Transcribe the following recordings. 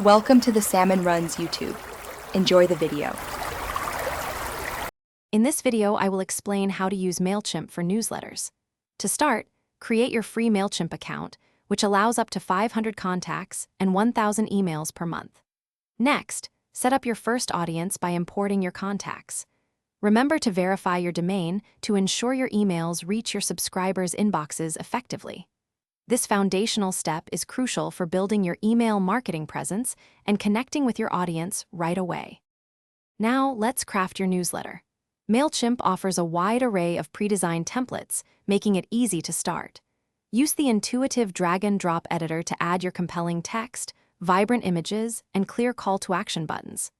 Welcome to the Salmon Runs YouTube. Enjoy the video. In this video, I will explain how to use Mailchimp for newsletters. To start, create your free Mailchimp account, which allows up to 500 contacts and 1,000 emails per month. Next, set up your first audience by importing your contacts. Remember to verify your domain to ensure your emails reach your subscribers' inboxes effectively. This foundational step is crucial for building your email marketing presence and connecting with your audience right away. Now, let's craft your newsletter. Mailchimp offers a wide array of pre-designed templates, making it easy to start. Use the intuitive drag-and-drop editor to add your compelling text, vibrant images, and clear call-to-action buttons.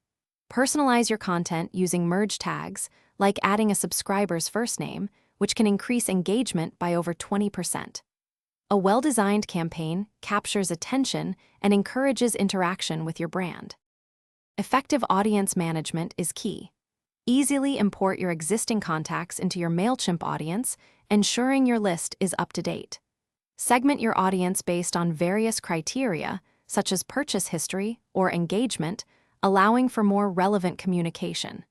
Personalize your content using merge tags, like adding a subscriber's first name, which can increase engagement by over 20%. A well-designed campaign captures attention and encourages interaction with your brand. Effective audience management is key. Easily import your existing contacts into your Mailchimp audience, ensuring your list is up to date. Segment your audience based on various criteria, such as purchase history or engagement, allowing for more relevant communication.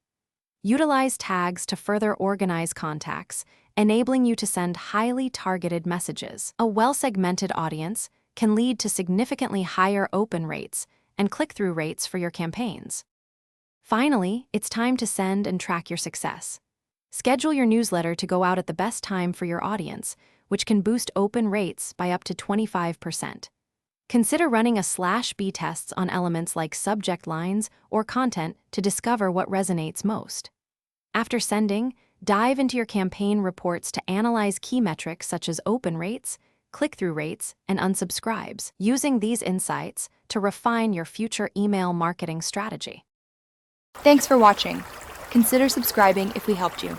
Utilize tags to further organize contacts, enabling you to send highly targeted messages. A well-segmented audience can lead to significantly higher open rates and click-through rates for your campaigns. Finally, it's time to send and track your success. Schedule your newsletter to go out at the best time for your audience, which can boost open rates by up to 25%. Consider running a /B tests on elements like subject lines or content to discover what resonates most. After sending, dive into your campaign reports to analyze key metrics such as open rates, click-through rates, and unsubscribes, using these insights to refine your future email marketing strategy. Thanks for watching. Consider subscribing if we helped you.